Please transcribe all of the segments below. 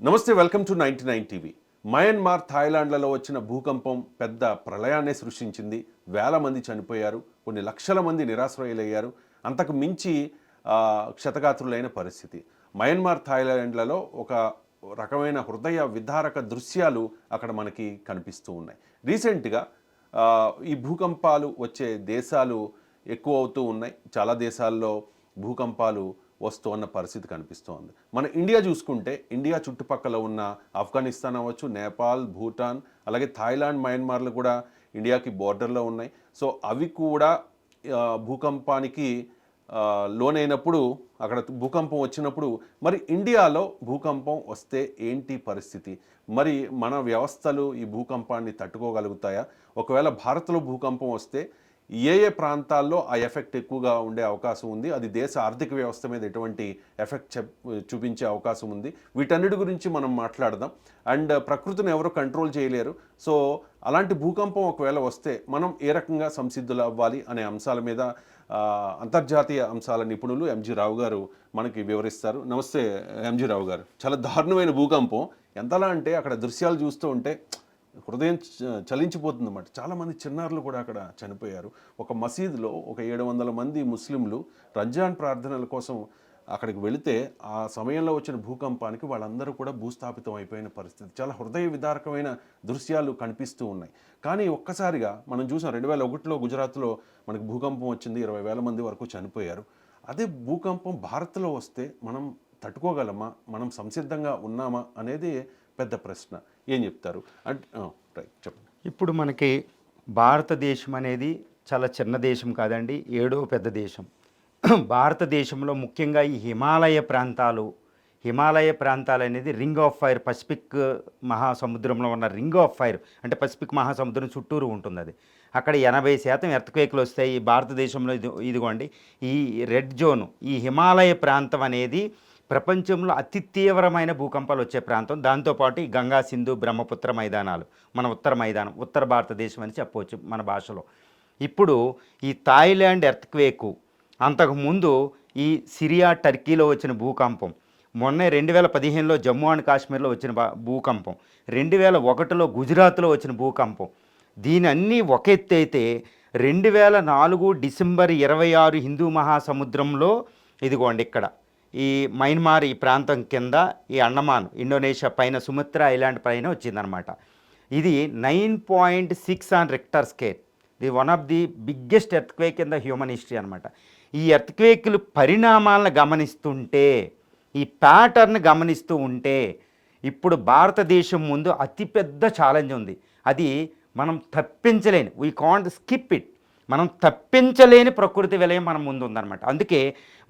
నమస్తే, welcome to 99 TV. Myanmar, థాయిలాండ్లలో వచ్చిన భూకంపం పెద్ద ప్రళయాన్ని సృష్టించింది. వేల మంది చనిపోయారు, కొన్ని లక్షల మంది నిరాశ్రయులయ్యారు. అంతకు మించి క్షతగాత్రులైన పరిస్థితి. మయన్మార్, థాయిలాండ్లలో ఒక రకమైన హృదయ విదారక దృశ్యాలు అక్కడ మనకి కనిపిస్తూ ఉన్నాయి. రీసెంట్గా ఈ భూకంపాలు వచ్చే దేశాలు ఎక్కువ అవుతూ ఉన్నాయి. చాలా దేశాల్లో భూకంపాలు వస్తున్న పరిస్థితి కనిపిస్తోంది. మన ఇండియా చూసుకుంటే, ఇండియా చుట్టుపక్కల ఉన్న ఆఫ్ఘనిస్తాన్ అవ్వచ్చు, నేపాల్, భూటాన్, అలాగే థాయిలాండ్, మయన్మార్లు కూడా ఇండియాకి బోర్డర్లో ఉన్నాయి. సో అవి కూడా భూకంపానికి లోనైనప్పుడు, అక్కడ భూకంపం వచ్చినప్పుడు మరి ఇండియాలో భూకంపం వస్తే ఏంటి పరిస్థితి? మరి మన వ్యవస్థలు ఈ భూకంపాన్ని తట్టుకోగలుగుతాయా? ఒకవేళ భారత్లో భూకంపం వస్తే ఏ ప్రాంతాల్లో ఆ ఎఫెక్ట్ ఎక్కువగా ఉండే అవకాశం ఉంది? అది దేశ ఆర్థిక వ్యవస్థ మీద ఎటువంటి ఎఫెక్ట్ చూపించే అవకాశం ఉంది? వీటన్నిటి గురించి మనం మాట్లాడదాం. అండ్ ప్రకృతిని ఎవరు కంట్రోల్ చేయలేరు. సో అలాంటి భూకంపం ఒకవేళ వస్తే మనం ఏ రకంగా సంసిద్ధులు అవ్వాలి అనే అంశాల మీద అంతర్జాతీయ అంశాల నిపుణులు ఎంజీ రావు గారు మనకి వివరిస్తారు. నమస్తే ఎంజీ రావు గారు. చాలా దారుణమైన భూకంపం. ఎంతలా అంటే అక్కడ దృశ్యాలు చూస్తూ ఉంటే హృదయం చలించిపోతుందన్నమాట. చాలామంది చిన్నారులు కూడా అక్కడ చనిపోయారు. ఒక మసీదులో ఒక 700 మంది ముస్లింలు రంజాన్ ప్రార్థనల కోసం అక్కడికి వెళితే ఆ సమయంలో వచ్చిన భూకంపానికి వాళ్ళందరూ కూడా భూస్థాపితం అయిపోయిన పరిస్థితి. చాలా హృదయ విదారకమైన దృశ్యాలు కనిపిస్తూ ఉన్నాయి. కానీ ఒక్కసారిగా మనం చూసాం, 2001లో గుజరాత్లో మనకు భూకంపం వచ్చింది, 20,000 మంది వరకు చనిపోయారు. అదే భూకంపం భారత్లో వస్తే మనం తట్టుకోగలమా, మనం సంసిద్ధంగా ఉన్నామా అనేది పెద్ద ప్రశ్న. ఏం చెప్తారు అంటే రైట్ చెప్పండి. ఇప్పుడు మనకి భారతదేశం అనేది చాలా చిన్న దేశం కాదండి, 7వ పెద్ద దేశం. భారతదేశంలో ముఖ్యంగా ఈ హిమాలయ ప్రాంతాలు అనేది రింగ్ ఆఫ్ ఫైర్, పసిఫిక్ మహాసముద్రంలో ఉన్న రింగ్ ఆఫ్ ఫైర్ అంటే పసిఫిక్ మహాసముద్రం చుట్టూరు ఉంటుంది. అది అక్కడ 80% ఎర్త్క్వేక్లు వస్తాయి. ఈ భారతదేశంలో ఇదిగోండి ఈ రెడ్ జోను, ఈ హిమాలయ ప్రాంతం అనేది ప్రపంచంలో అతి తీవ్రమైన భూకంపాలు వచ్చే ప్రాంతం. దాంతోపాటు ఈ గంగా, సింధు, బ్రహ్మపుత్ర మైదానాలు మన ఉత్తర భారతదేశం అని చెప్పవచ్చు మన భాషలో. ఇప్పుడు ఈ థాయిలాండ్ ఎర్త్క్వేకు, అంతకుముందు ఈ సిరియా, టర్కీలో వచ్చిన భూకంపం, మొన్నే 2015లో జమ్మూ అండ్ కాశ్మీర్లో వచ్చిన భూకంపం, 2001లో గుజరాత్లో వచ్చిన భూకంపం, దీని అన్నీ ఒక ఎత్తు అయితే 2004 డిసెంబర్ 26 హిందూ మహాసముద్రంలో ఇదిగోండి ఇక్కడ ఈ మయన్మార్ ఈ ప్రాంతం కింద ఈ అండమాన్, ఇండోనేషియా పైన సుమత్రా ఐలాండ్ పైన వచ్చిందనమాట. ఇది 9.6 ఆన్ రిక్టర్ స్కేల్. ఇది one of the biggest earthquake in the human history అనమాట. ఈ ఎర్త్క్వేక్లు పరిణామాలను గమనిస్తుంటే, ఈ ప్యాటర్న్ గమనిస్తూ ఉంటే ఇప్పుడు భారతదేశం ముందు అతిపెద్ద ఛాలెంజ్ ఉంది. అది మనం తప్పించలేని, వీ కాంట్ స్కిప్ ఇట్, మనం తప్పించలేని ప్రకృతి విలయం మన ముందు ఉందన్నమాట. అందుకే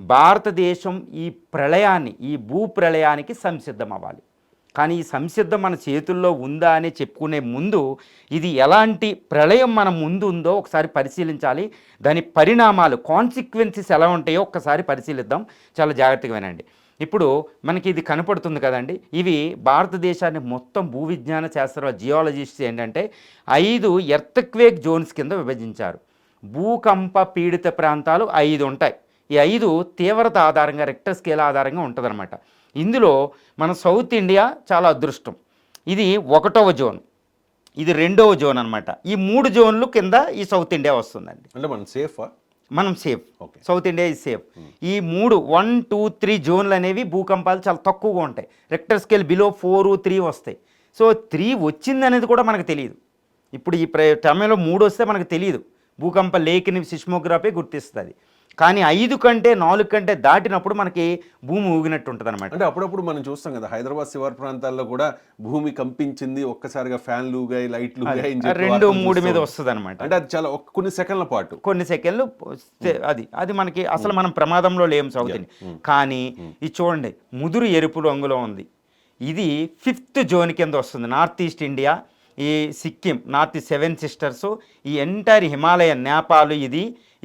భారతదేశం ఈ ప్రళయాన్ని, ఈ భూ ప్రళయానికి సంసిద్ధం అవ్వాలి. కానీ ఈ సంసిద్ధం మన చేతుల్లో ఉందా అని చెప్పుకునే ముందు ఇది ఎలాంటి ప్రళయం మన ముందు ఉందో ఒకసారి పరిశీలించాలి. దాని పరిణామాలు, కాన్సిక్వెన్సెస్ ఎలా ఉంటాయో ఒక్కసారి పరిశీలిద్దాం. చాలా జాగ్రత్తగా వినండి. ఇప్పుడు మనకి ఇది కనపడుతుంది కదండి, ఇవి భారతదేశాన్ని మొత్తం భూ విజ్ఞాన శాస్త్ర జియాలజిస్ట్స్ ఏంటంటే 5 ఎర్త్క్వేక్ జోన్స్ కింద విభజించారు. భూకంప పీడిత ప్రాంతాలు 5 ఉంటాయి. ఈ 5 తీవ్రత ఆధారంగా, రిక్టర్ స్కేల్ ఆధారంగా ఉంటుందన్నమాట. ఇందులో మన సౌత్ ఇండియా చాలా అదృష్టం. ఇది 1వ జోన్, ఇది 2వ జోన్ అనమాట. ఈ 3 జోన్లు కింద ఈ సౌత్ ఇండియా వస్తుందండి. అంటే మనం safe. South India is safe. ఈ 3, 1, 2, 3 జోన్లు అనేవి భూకంపాలు చాలా తక్కువగా ఉంటాయి. రిక్టర్ స్కేల్ బిలో 4, 3 వస్తాయి. సో 3 వచ్చింది అనేది కూడా మనకు తెలియదు. ఇప్పుడు ఈ సమయంలో 3 వస్తే మనకు తెలియదు. భూకంప లేఖని సిస్మోగ్రఫీ గుర్తిస్తుంది. కానీ 5 కంటే 4 కంటే దాటినప్పుడు మనకి భూమి ఊగినట్టు ఉంటుంది అనమాట. అంటే అప్పుడప్పుడు మనం చూస్తాం కదా, హైదరాబాద్ శివారు ప్రాంతాల్లో కూడా భూమి కంపించింది, ఒక్కసారిగా ఫ్యాన్లు ఊగాయి, లైట్లు ఊగాయి, 2, 3 మీద వస్తుంది అనమాట. అంటే అది చాలా కొన్ని సెకండ్ల పాటు, కొన్ని సెకండ్లు అది మనకి అసలు మనం ప్రమాదంలో లేము సౌత్ ఇండియా. కానీ ఇది చూడండి, ముదురు ఎరుపు రంగులో ఉంది. ఇది 5th జోన్ కింద వస్తుంది. నార్త్ ఈస్ట్ ఇండియా, ఈ సిక్కిం, నార్త్ 7 సిస్టర్స్, ఈ ఎంటైర్ హిమాలయ, నేపాల్,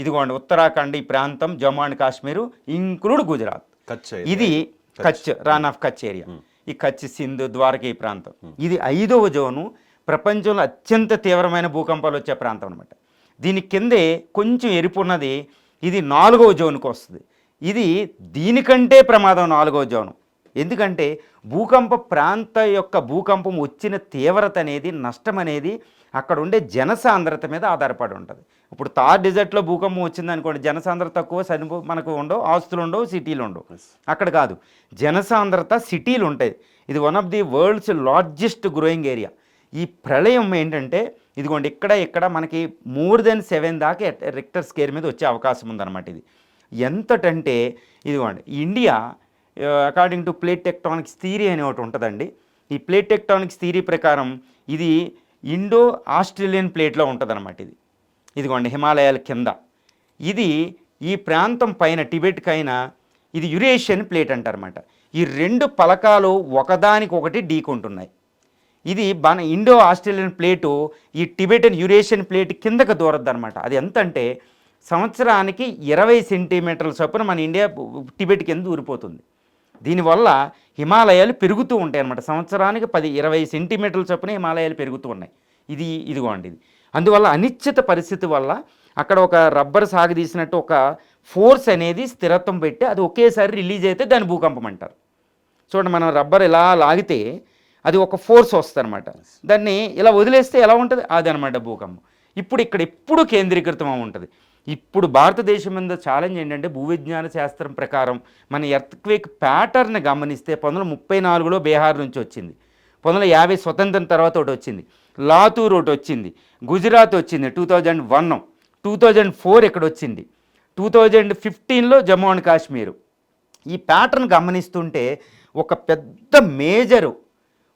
ఇదిగోండి ఉత్తరాఖండ్, ఈ ప్రాంతం, జమ్మూ అండ్ కాశ్మీరు, ఇంక్లూడ్ గుజరాత్, ఇది కచ్, రాన్ ఆఫ్ కచ్ ఏరియా, ఈ కచ్, సింధు, ద్వారకా ఈ ప్రాంతం. ఇది 5వ జోను. ప్రపంచంలో అత్యంత తీవ్రమైన భూకంపాలు వచ్చే ప్రాంతం అనమాట. దీని కిందే కొంచెం ఎరుపు ఉన్నది, ఇది 4వ జోన్కి వస్తుంది. ఇది దీనికంటే ప్రమాదం 4వ జోను. ఎందుకంటే భూకంప ప్రాంత యొక్క భూకంపం వచ్చిన తీవ్రత అనేది, నష్టం అనేది అక్కడ ఉండే జనసాంద్రత మీద ఆధారపడి ఉంటుంది. ఇప్పుడు థార్ డెజర్ట్లో భూకంపం వచ్చింది అనుకోండి, జనసాంద్రత తక్కువ, మనకు ఉండవు, ఆస్తులు ఉండవు, సిటీలు ఉండవు. అక్కడ కాదు, జనసాంద్రత సిటీలు ఉంటాయి. ఇది one of the world's largest growing area. ఈ ప్రళయం ఏంటంటే ఇదిగోండి ఇక్కడ మనకి మోర్ దెన్ 7 దాకా రిక్టర్ స్కేల్ మీద వచ్చే అవకాశం ఉందన్నమాట. ఇది ఎంతటంటే ఇదిగోండి India according to plate tectonics theory అని ఒకటి ఉంటుందండి. ఈ ప్లేట్ టెక్టానిక్స్ థియరీ ప్రకారం ఇది ఇండో ఆస్ట్రేలియన్ ప్లేట్లో ఉంటుందన్నమాట. ఇదిగోండి హిమాలయాల కింద ఇది ఈ ప్రాంతం పైన టిబెట్కైనా ఇది యురేషియన్ ప్లేట్ అంటారన్నమాట. ఈ 2 పలకాలు ఒకదానికొకటి ఢీకొంటున్నాయి. ఇది ఇండో ఆస్ట్రేలియన్ ప్లేటు ఈ టిబెటన్ యురేషియన్ ప్లేట్ కిందకు దూరద్దు అనమాట. అది ఎంత అంటే సంవత్సరానికి 20 సెంటీమీటర్ల చొప్పున మన ఇండియా టిబెట్ కింద దూరిపోతుంది. దీనివల్ల హిమాలయాలు పెరుగుతూ ఉంటాయి అన్నమాట. సంవత్సరానికి 10-20 సెంటీమీటర్ల చొప్పున హిమాలయాలు పెరుగుతూ ఉన్నాయి. ఇదిగోండి ఇది. అందువల్ల అనిశ్చిత పరిస్థితి వల్ల అక్కడ ఒక రబ్బర్ సాగదీసినట్టు ఒక ఫోర్స్ అనేది స్థిరత్వం పెట్టి అది ఒకేసారి రిలీజ్ అయితే దాన్ని భూకంపం అంటారు. చూడండి, మనం రబ్బర్ ఇలా లాగితే అది ఒక ఫోర్స్ వస్తుంది అనమాట. దాన్ని ఇలా వదిలేస్తే ఎలా ఉంటుంది, అది అనమాట భూకంపం. ఇక్కడ ఎప్పుడు కేంద్రీకృతం ఉంటుంది. ఇప్పుడు భారతదేశం మీద ఛాలెంజ్ ఏంటంటే భూవిజ్ఞాన శాస్త్రం ప్రకారం మన ఎర్త్క్వేక్ ప్యాటర్న్ గమనిస్తే 1934లో బీహార్ నుంచి వచ్చింది, 1950 స్వతంత్రం తర్వాత ఒకటి వచ్చింది, లాతూర్ ఒకటి వచ్చింది, గుజరాత్ వచ్చింది 2001, 2004 ఇక్కడ వచ్చింది, 2015లో జమ్మూ అండ్ కాశ్మీరు. ఈ ప్యాటర్న్ గమనిస్తుంటే ఒక పెద్ద మేజరు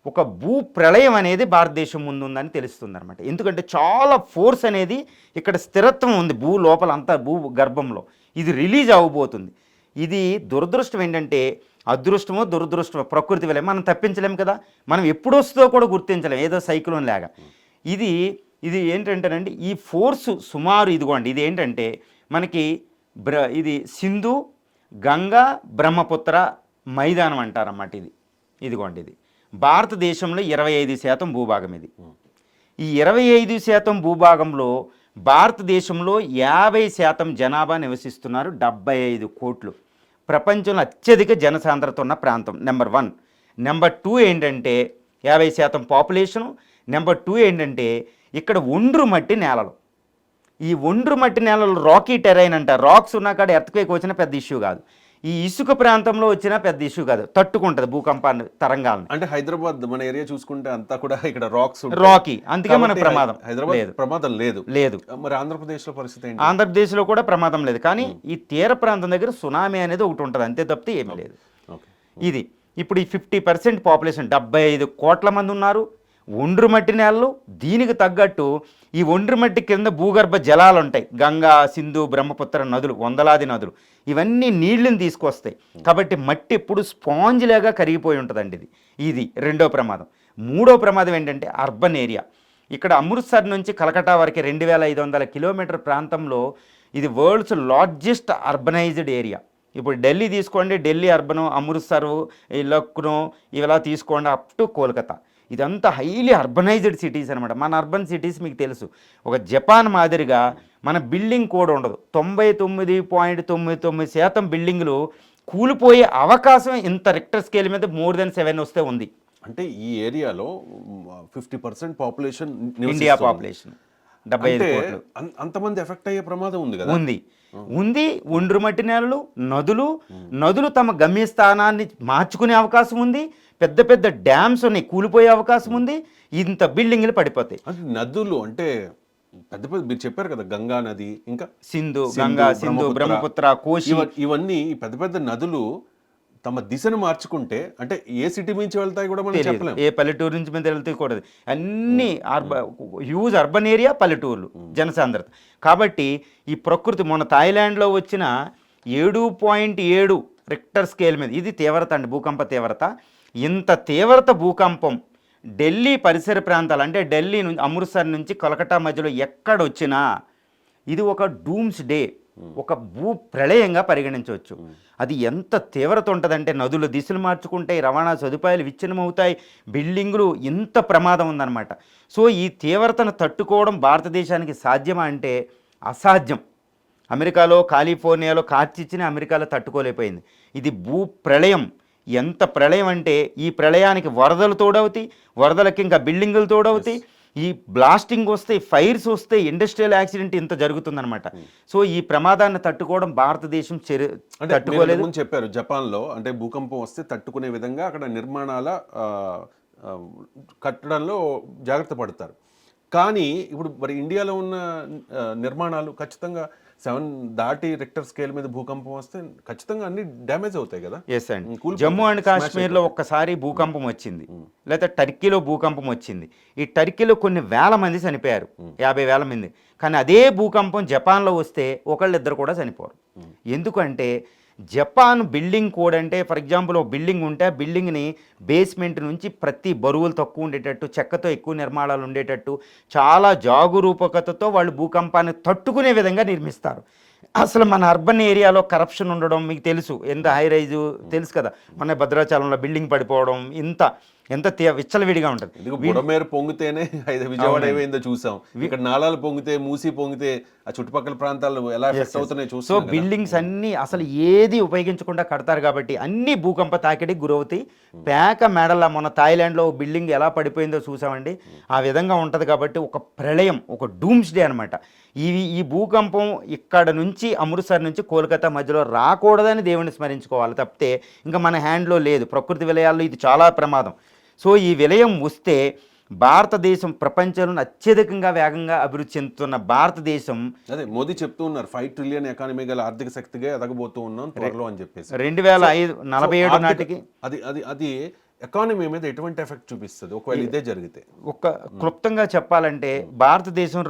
ఒక భూ ప్రళయం అనేది భారతదేశం ముందు ఉందని తెలుస్తుంది అనమాట. ఎందుకంటే చాలా ఫోర్స్ అనేది ఇక్కడ స్థిరత్వం ఉంది భూ లోపల అంతా, భూ గర్భంలో ఇది రిలీజ్ అవ్వబోతుంది. ఇది దురదృష్టం ఏంటంటే, అదృష్టమో దురదృష్టమో ప్రకృతి వల్ల మనం తప్పించలేము కదా, మనం ఎప్పుడు వస్తుందో కూడా గుర్తించలేము, ఏదో సైక్లోన్ లాగా. ఇది ఏంటంటేనండి ఈ ఫోర్సు సుమారు ఇదిగోండి ఇది ఏంటంటే మనకి ఇది సింధు గంగా బ్రహ్మపుత్ర మైదానం అంటారన్నమాట. ఇదిగోండి ఇది భారతదేశంలో 25% భూభాగం. ఈ 25% భూభాగంలో భారతదేశంలో 50% జనాభా నివసిస్తున్నారు, 75 కోట్లు. ప్రపంచంలో అత్యధిక జనసాంద్రత ఉన్న ప్రాంతం నెంబర్ 1. నెంబర్ 2 ఏంటంటే 50% పాపులేషను. నెంబర్ 2 ఏంటంటే ఇక్కడ ఒండ్రు మట్టి నేలలు. ఈ ఒండ్రు మట్టి నేలలు రాకీ టెరైన్ అంటారు. రాక్స్ ఉన్న కాడ ఎర్త్క్వేక్ వచ్చిన పెద్ద ఇష్యూ కాదు, ఈ ఇసుక ప్రాంతంలో వచ్చినా పెద్ద ఇష్యూ కాదు, తట్టుకుంటుంది భూకంపాన్ని తరంగాలను. అంటే హైదరాబాద్ మన ఏరియా చూసుకుంటే అంతా కూడా ఇక్కడ రాకీ, అందుకే మనకు ప్రమాదం హైదరాబాద్ ప్రమాదం లేదు. మరి ఆంధ్రప్రదేశ్లో పరిస్థితి ఏంటి? ఆంధ్రప్రదేశ్లో కూడా ప్రమాదం లేదు, కానీ ఈ తీర ప్రాంతం దగ్గర సునామీ అనేది ఒకటి ఉంటుంది, అంతే తప్పితే ఏమీ లేదు. ఇప్పుడు ఈ 50% పాపులేషన్ 75 కోట్ల మంది ఉన్నారు. ఒండ్రు మట్టి నేలలు, దీనికి తగ్గట్టు ఈ ఒండ్రు మట్టి కింద భూగర్భ జలాలు ఉంటాయి, గంగా సింధు బ్రహ్మపుత్ర నదులు, వందలాది నదులు, ఇవన్నీ నీళ్ళని తీసుకొస్తాయి. కాబట్టి మట్టి ఎప్పుడు స్పాంజ్ లాగా కరిగిపోయి ఉంటుందండి. ఇది రెండో ప్రమాదం. మూడో ప్రమాదం ఏంటంటే అర్బన్ ఏరియా. ఇక్కడ అమృత్సర్ నుంచి కలకట్టా వరకు 2500 కిలోమీటర్ ప్రాంతంలో ఇది వరల్డ్స్ లార్జెస్ట్ అర్బనైజ్డ్ ఏరియా. ఇప్పుడు ఢిల్లీ తీసుకోండి, ఢిల్లీ అర్బను, అమృత్సరు, లక్నో ఇలా తీసుకోండి, అప్ టు కోల్కతా, ఇదంతా హైలీ అర్బనైజ్డ్ సిటీస్ అనమాట. మన అర్బన్ సిటీస్ మీకు తెలుసు, ఒక జపాన్ మాదిరిగా మన బిల్డింగ్ కూడా ఉండదు. 99.99% బిల్డింగ్లు కూలిపోయే అవకాశం ఇంత రిక్టర్ స్కేల్ మీద మోర్ దెన్ 7 వస్తే ఉంది. అంటే ఈ ఏరియాలో 50% పాపులేషన్ ఇండియా పాపులేషన్ 75 కోట్లు. అంతమంది ఎఫెక్ట్ అయ్యే ప్రమాదం ఉంది కదా? ఉంది. ఒండ్రు మట్టి నేలలు, నదులు తమ గమ్యస్థానాన్ని మార్చుకునే అవకాశం ఉంది. పెద్ద పెద్ద డ్యామ్స్ ఉన్నాయి, కూలిపోయే అవకాశం ఉంది. ఇంత బిల్డింగ్లు పడిపోతాయి. నదులు అంటే పెద్ద పెద్ద మీరు చెప్పారు కదా, గంగా నది, ఇంకా సింధు బ్రహ్మపుత్ర, కోశి, ఇవన్నీ పెద్ద పెద్ద నదులు తమ దిశను మార్చుకుంటే అంటే ఏ సిటీ నుంచి వెళ్తాయి కూడా మనం చెప్పలేం, ఏ పల్లెటూరు నుంచి మీద వెళ్తే కూడా అన్ని హ్యూజ్ అర్బన్ ఏరియా, పల్లెటూర్లు, జనసాంద్రత. కాబట్టి ఈ ప్రకృతి మొన్న థాయిలాండ్లో వచ్చిన 7.7 రిక్టర్ స్కేల్ మీద, ఇది తీవ్రత అండి, భూకంప తీవ్రత. ఇంత తీవ్రత భూకంపం ఢిల్లీ పరిసర ప్రాంతాలు, అంటే ఢిల్లీ నుంచి అమృత్సర్ నుంచి కలకట్టా మధ్యలో ఎక్కడొచ్చినా ఇది ఒక డూమ్స్ డే, ఒక భూ ప్రళయంగా పరిగణించవచ్చు. అది ఎంత తీవ్రత ఉంటుందంటే నదులు దిశలు మార్చుకుంటాయి, రవాణా సదుపాయాలు విచ్ఛిన్నమవుతాయి, బిల్డింగులు, ఇంత ప్రమాదం ఉందన్నమాట. సో ఈ తీవ్రతను తట్టుకోవడం భారతదేశానికి సాధ్యమా అంటే అసాధ్యం. అమెరికాలో కాలిఫోర్నియాలో కార్చిచ్చిన అమెరికాలో తట్టుకోలేకపోయింది. ఇది భూ ప్రళయం. ఎంత ప్రళయం అంటే ఈ ప్రళయానికి వరదలు తోడవుతాయి, వరదలకి ఇంకా బిల్డింగులు తోడవుతాయి, ఈ బ్లాస్టింగ్ వస్తే, ఫైర్స్ వస్తే, ఇండస్ట్రియల్ యాక్సిడెంట్ ఇంత జరుగుతుందన్నమాట. సో ఈ ప్రమాదాన్ని తట్టుకోవడం భారతదేశం అంటే తట్టుకోలేదు. ముందు చెప్పారు జపాన్లో అంటే భూకంపం వస్తే తట్టుకునే విధంగా అక్కడ నిర్మాణాల ఆ, కట్టడంలో జాగ్రత్త పడతారు. కానీ ఇప్పుడు మరి ఇండియాలో ఉన్న నిర్మాణాలు ఖచ్చితంగా 7 దాటి రిక్టర్ స్కేల్ మీద భూకంపం వస్తే ఖచ్చితంగా అన్ని డ్యామేజ్ అవుతాయి కదా. ఎస్ అండి. జమ్మూ అండ్ కాశ్మీర్లో ఒక్కసారి భూకంపం వచ్చింది, లేదా టర్కీలో భూకంపం వచ్చింది. ఈ టర్కీలో కొన్ని వేల మంది చనిపోయారు, 50,000 మంది. కానీ అదే భూకంపం జపాన్లో వస్తే ఒకళ్ళిద్దరు కూడా చనిపోరు. ఎందుకంటే జపాన్ బిల్డింగ్ కోడ్ అంటే, ఫర్ ఎగ్జాంపుల్ ఒక బిల్డింగ్ ఉంటే ఆ బిల్డింగ్ని బేస్మెంట్ నుంచి ప్రతి బరువులు తక్కువ ఉండేటట్టు, చెక్కతో ఎక్కువ నిర్మాణాలు ఉండేటట్టు చాలా జాగరూకతతో వాళ్ళు భూకంపాన్ని తట్టుకునే విధంగా నిర్మిస్తారు. అసలు మన అర్బన్ ఏరియాలో కరప్షన్ ఉండడం మీకు తెలుసు, ఎంత హై రైజు తెలుసు కదా, మన భద్రాచలంలో బిల్డింగ్ పడిపోవడం ఎంత విచ్చలవిడిగా ఉంటుంది. బుడమేరు పొంగితేనే విజయవాడ ఏమైందో చూసాం, ఇక్కడ నాలాలు పొంగితే, మూసి పొంగితే ఆ చుట్టుపక్కల ప్రాంతాలు ఎలా ఎఫెక్ట్ అవుతున్నాయి చూస్తాం. సో బిల్డింగ్స్ అన్నీ అసలు ఏది ఉపయోగించకుండా కడతారు కాబట్టి అన్ని భూకంప తాకిడికి గురవుతాయి. పేక మెడల మొన్న థాయిలాండ్లో బిల్డింగ్ ఎలా పడిపోయిందో చూసామండి, ఆ విధంగా ఉంటుంది. కాబట్టి ఒక ప్రళయం, ఒక డూమ్స్ డే అనమాట. ఈ భూకంపం ఇక్కడ నుంచి అమృత్సర్ నుంచి కోల్కతా మధ్యలో రాకూడదని దేవుని స్మరించుకోవాలి తప్పితే ఇంకా మన హ్యాండ్లో లేదు. ప్రకృతి విలయాల్లో ఇది చాలా ప్రమాదం. సో ఈ విలయం వస్తే భారతదేశం ప్రపంచంలో అత్యధికంగా వేగంగా అభివృద్ధి చెందుతున్న భారతదేశం, అదే మోదీ చెప్తూ ఉన్నారు 5 ట్రిలియన్ ఎకానమీ గల ఆర్థిక శక్తిగా ఎదగబోతూ ఉన్నాం త్వరలో అని చెప్పేసి. 2047 నాటికి అది ఎకానమీ మీద ఎటువంటి ఎఫెక్ట్ చూపిస్తుంది ఒకవేళ ఇదే జరిగితే? ఒక క్లుప్తంగా చెప్పాలంటే భారతదేశం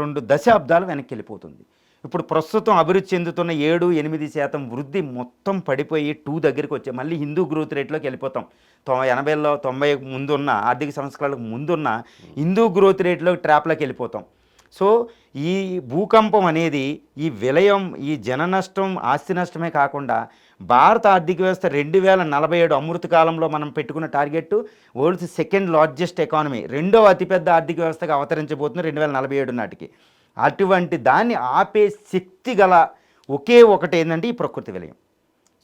రెండు దశాబ్దాలు వెనక్కి వెళ్ళిపోతుంది. ఇప్పుడు ప్రస్తుతం అభివృద్ధి చెందుతున్న 7-8% వృద్ధి మొత్తం పడిపోయి 2 దగ్గరికి వచ్చాయి. మళ్ళీ హిందూ గ్రోత్ రేట్లోకి వెళ్ళిపోతాం. 80లో 90 ముందున్న ఆర్థిక సంస్కరణలకు ముందున్న హిందూ గ్రోత్ రేట్లో ట్రాప్లోకి వెళ్ళిపోతాం. సో ఈ భూకంపం అనేది, ఈ విలయం, ఈ జన నష్టం, ఆస్తి నష్టమే కాకుండా భారత ఆర్థిక వ్యవస్థ 2047 అమృత కాలంలో మనం పెట్టుకున్న target world's second largest economy, రెండవ అతిపెద్ద ఆర్థిక వ్యవస్థగా అవతరించబోతుంది 2047 నాటికి. అటువంటి దాన్ని ఆపే శక్తి గల ఒకే ఒకటి ఏంటంటే ఈ ప్రకృతి విలయం.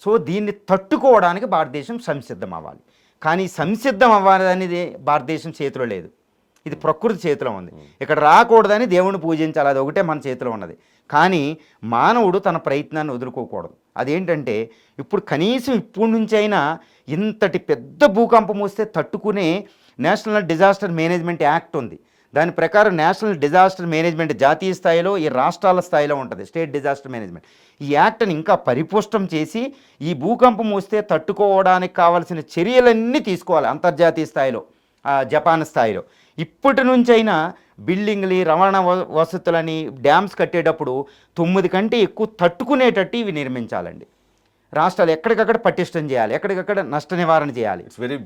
సో దీన్ని తట్టుకోవడానికి భారతదేశం సంసిద్ధం అవ్వాలి. కానీ సంసిద్ధం అవ్వాలనేది భారతదేశం చేతిలో లేదు, ఇది ప్రకృతి చేతిలో ఉంది. ఇక్కడ రాకూడదని దేవుని పూజించాలి, అది ఒకటే మన చేతిలో ఉన్నది. కానీ మానవుడు తన ప్రయత్నాన్ని వదులుకోకూడదు. అదేంటంటే ఇప్పుడు కనీసం ఇప్పటి నుంచైనా ఇంతటి పెద్ద భూకంపం వస్తే తట్టుకునే నేషనల్ డిజాస్టర్ మేనేజ్మెంట్ యాక్ట్ ఉంది. దాని ప్రకారం నేషనల్ డిజాస్టర్ మేనేజ్మెంట్ జాతీయ స్థాయిలో, ఈ రాష్ట్రాల స్థాయిలో ఉంటుంది స్టేట్ డిజాస్టర్ మేనేజ్మెంట్. ఈ యాక్ట్ని ఇంకా పరిపుష్టం చేసి ఈ భూకంపం వస్తే తట్టుకోవడానికి కావాల్సిన చర్యలన్నీ తీసుకోవాలి అంతర్జాతీయ స్థాయిలో, జపాన్ స్థాయిలో. ఇప్పటి నుంచైనా బిల్డింగ్లు, రవాణా వసతులని, డ్యామ్స్ కట్టేటప్పుడు 9 కంటే ఎక్కువ తట్టుకునేటట్టు ఇవి నిర్మించాలండి. రాష్ట్రాలు ఎక్కడికక్కడ పటిష్టం చేయాలి, ఎక్కడికక్కడ నష్ట నివారణ చేయాలి. It's very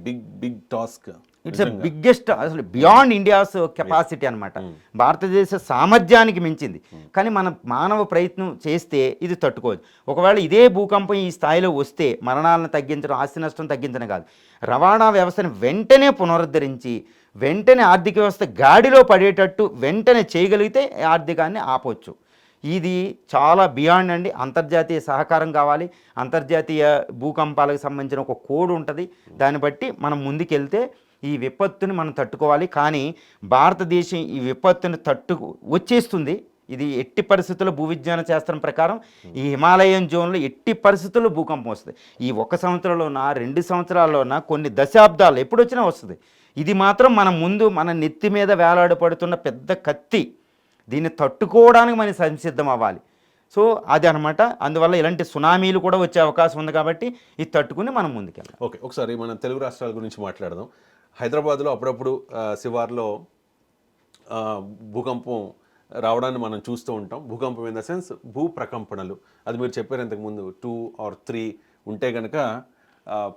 big task. It's biggest, అసలు బియాండ్ ఇండియాస్ కెపాసిటీ అనమాట. భారతదేశ సామర్థ్యానికి మించింది. కానీ మన మానవ ప్రయత్నం చేస్తే ఇది తట్టుకోవచ్చు. ఒకవేళ ఇదే భూకంపం ఈ స్థాయిలో వస్తే మరణాలను తగ్గించడం, ఆస్తి నష్టం తగ్గించడం కాదు, రవాణా వ్యవస్థను వెంటనే పునరుద్ధరించి వెంటనే ఆర్థిక వ్యవస్థ గాడిలో పడేటట్టు వెంటనే చేయగలిగితే ఆర్థికాన్ని ఆపవచ్చు. ఇది చాలా బియాండ్ అండి. అంతర్జాతీయ సహకారం కావాలి. అంతర్జాతీయ భూకంపాలకు సంబంధించిన ఒక కోడ్ ఉంటుంది, దాన్ని బట్టి మనం ముందుకెళ్తే ఈ విపత్తుని మనం తట్టుకోవాలి. కానీ భారతదేశం ఈ విపత్తుని వచ్చేస్తుంది. ఇది ఎట్టి పరిస్థితుల్లో భూవిజ్ఞాన శాస్త్రం ప్రకారం ఈ హిమాలయన్ జోన్లో ఎట్టి పరిస్థితుల్లో భూకంపం వస్తుంది. ఈ 1 సంవత్సరంలోనా 2 సంవత్సరాల్లోనా కొన్ని దశాబ్దాలు ఎప్పుడు వచ్చినా వస్తుంది. ఇది మాత్రం మన నెత్తి మీద వేలాడపడుతున్న పెద్ద కత్తి. దీన్ని తట్టుకోవడానికి మనం సంసిద్ధం అవ్వాలి. సో అది అనమాట. అందువల్ల ఇలాంటి సునామీలు కూడా వచ్చే అవకాశం ఉంది కాబట్టి ఇది తట్టుకుని మనం ముందుకెళ్ళాలి. ఓకే, ఒకసారి మనం తెలుగు రాష్ట్రాల గురించి మాట్లాడదాం. హైదరాబాద్లో అప్పుడప్పుడు శివార్లో భూకంపం రావడాన్ని మనం చూస్తూ ఉంటాం. భూకంపం ఇన్ ద సెన్స్ భూ ప్రకంపనలు. అది మీరు చెప్పారు ఇంతకుముందు 2 or 3 ఉంటే కనుక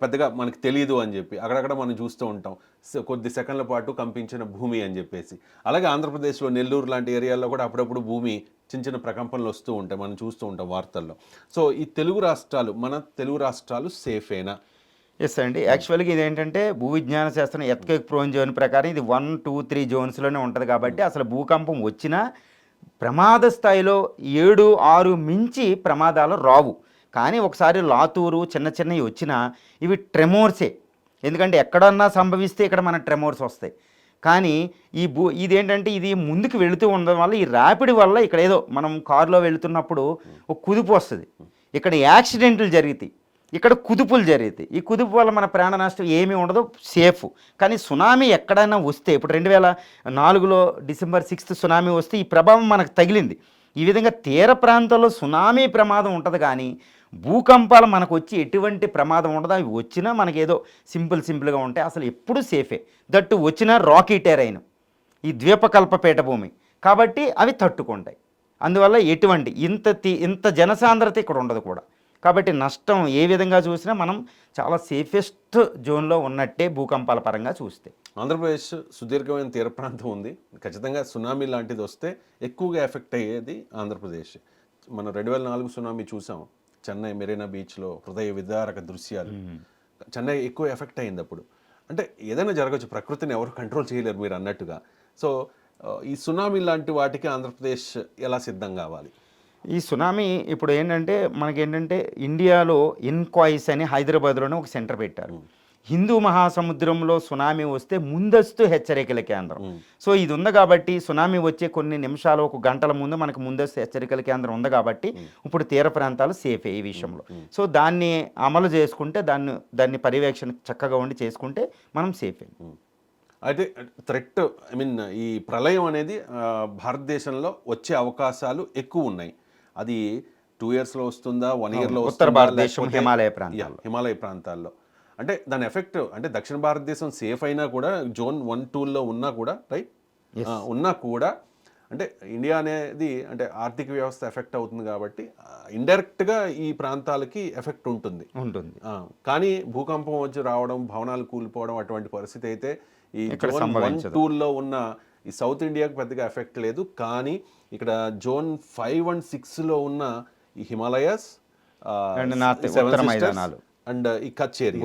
పెద్దగా మనకు తెలియదు అని చెప్పి అక్కడక్కడ మనం చూస్తూ ఉంటాం. కొద్ది సెకండ్ల పాటు కంపించిన భూమి అని చెప్పేసి. అలాగే ఆంధ్రప్రదేశ్లో నెల్లూరు లాంటి ఏరియాల్లో కూడా అప్పుడప్పుడు భూమి చిన్న ప్రకంపనలు వస్తూ ఉంటాయి, మనం చూస్తూ ఉంటాం వార్తల్లో. సో ఈ మన తెలుగు రాష్ట్రాలు సేఫేనా? ఎస్ అండి. యాక్చువల్గా ఇదేంటంటే భూవిజ్ఞాన శాస్త్రం ఎర్త్క్వేక్ ప్రోన్ జోన్ ప్రకారం ఇది 1, 2, 3 జోన్స్లోనే ఉంటుంది. కాబట్టి అసలు భూకంపం వచ్చినా ప్రమాద స్థాయిలో 7, 6 మించి ప్రమాదాలు రావు. కానీ ఒకసారి లాతూరు చిన్న చిన్నవి వచ్చినా ఇవి ట్రెమోర్సే. ఎందుకంటే ఎక్కడన్నా సంభవిస్తే ఇక్కడ మన ట్రెమోర్స్ వస్తాయి. కానీ ఇదేంటంటే ఇది ముందుకు వెళుతూ ఉండడం వల్ల ఈ ర్యాపిడ్ వల్ల ఇక్కడ ఏదో మనం కారులో వెళుతున్నప్పుడు ఒక కుదుపు వస్తుంది, ఇక్కడ యాక్సిడెంట్లు జరుగుతాయి, ఇక్కడ కుదుపులు జరుగుతాయి. ఈ కుదుపు వల్ల మన ప్రాణ నష్టం ఏమీ ఉండదు, సేఫ్. కానీ సునామీ ఎక్కడైనా వస్తే ఇప్పుడు 2004లో December 6th సునామీ వస్తే ఈ ప్రభావం మనకు తగిలింది. ఈ విధంగా తీర ప్రాంతాల్లో సునామీ ప్రమాదం ఉంటుంది, కానీ భూకంపాలు మనకు వచ్చి ఎటువంటి ప్రమాదం ఉండదు. అవి వచ్చినా మనకి ఏదో సింపుల్గా ఉంటాయి, అసలు ఎప్పుడు సేఫే. దట్టు వచ్చినా రాకీ టెరైన్, ఈ ద్వీపకల్ప పీఠభూమి కాబట్టి అవి తట్టుకుంటాయి. అందువల్ల ఎటువంటి ఇంత జనసాంద్రత ఇక్కడ ఉండదు కూడా. కాబట్టి నష్టం ఏ విధంగా చూసినా మనం చాలా సేఫెస్ట్ జోన్లో ఉన్నట్టే భూకంపాల పరంగా చూస్తే. ఆంధ్రప్రదేశ్ సుదీర్ఘమైన తీర ప్రాంతం ఉంది. ఖచ్చితంగా సునామీ లాంటిది వస్తే ఎక్కువగా ఎఫెక్ట్ అయ్యేది ఆంధ్రప్రదేశ్. మనం 2004 సునామీ చూసాం, చెన్నై మెరీనా బీచ్లో హృదయ విదారక దృశ్యాలు. చెన్నై ఎక్కువ ఎఫెక్ట్ అయింది అప్పుడు. అంటే ఏదైనా జరగచ్చు, ప్రకృతిని ఎవరు కంట్రోల్ చేయలేరు మీరు అన్నట్టుగా. సో ఈ సునామీ లాంటి వాటికి ఆంధ్రప్రదేశ్ ఎలా సిద్ధం కావాలి? ఈ సునామీ ఇప్పుడు ఏంటంటే మనకేంటంటే ఇండియాలో ఇన్కాయిస్ అని హైదరాబాద్లోనే ఒక సెంటర్ పెట్టారు. హిందూ మహాసముద్రంలో సునామీ వస్తే ముందస్తు హెచ్చరికల కేంద్రం. సో ఇది ఉంది కాబట్టి సునామీ వచ్చే కొన్ని నిమిషాలు ఒక గంటల ముందు మనకు ముందస్తు హెచ్చరికల కేంద్రం ఉంది కాబట్టి ఇప్పుడు తీర ప్రాంతాలు సేఫే ఈ విషయంలో. సో దాన్ని అమలు చేసుకుంటే దాన్ని పర్యవేక్షణ చక్కగా ఉండి చేసుకుంటే మనం సేఫే. అయితే థ్రెట్ ఈ ప్రళయం అనేది భారతదేశంలో వచ్చే అవకాశాలు ఎక్కువ ఉన్నాయి. అది 2 yearsలో వస్తుందా, 1 yearలో ఉత్తర భారతదేశం హిమాలయ ప్రాంతాల్లో అంటే దాని ఎఫెక్ట్ అంటే దక్షిణ భారతదేశం సేఫ్ అయినా కూడా జోన్ 1, 2లో ఉన్నా కూడా ఉన్నా కూడా అంటే ఇండియా అనేది అంటే ఆర్థిక వ్యవస్థ ఎఫెక్ట్ అవుతుంది కాబట్టి ఇండైరెక్ట్గా ఈ ప్రాంతాలకి ఎఫెక్ట్ ఉంటుంది. కానీ భూకంపం వచ్చి రావడం, భవనాలు కూలిపోవడం అటువంటి పరిస్థితి అయితే ఈ జోన్ 1, 2లో ఉన్న ఈ సౌత్ ఇండియాకి పెద్దగా ఎఫెక్ట్ లేదు. కానీ ఇక్కడ జోన్ 5 and 6లో ఉన్న ఈ హిమాలయాస్ అండ్ ఈ కచ్ ఏరియా,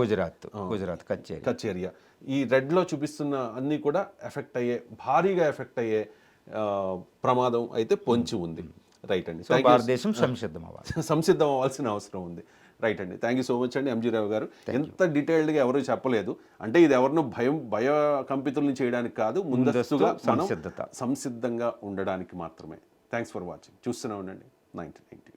గుజరాత్ కచ్ ఏరియా, ఈ రెడ్లో చూపిస్తున్న అన్నీ కూడా భారీగా ఎఫెక్ట్ అయ్యే ప్రమాదం అయితే పొంచి ఉంది. రైట్ అండి, భారతదేశం సంసిద్ధం అవ్వాల్సిన అవసరం ఉంది. రైట్ అండి, థ్యాంక్ యూ సో మచ్ అండి ఎంజీ రావు గారు. ఎంత డీటెయిల్డ్గా ఎవరు చెప్పలేదు. అంటే ఇది ఎవరినో భయ కంపితుల్ని చేయడానికి కాదు, ముందస్తుగా మనం సంసిద్ధంగా ఉండడానికి మాత్రమే. Thanks for watching. చూస్తూనే ఉండండి 99 TV.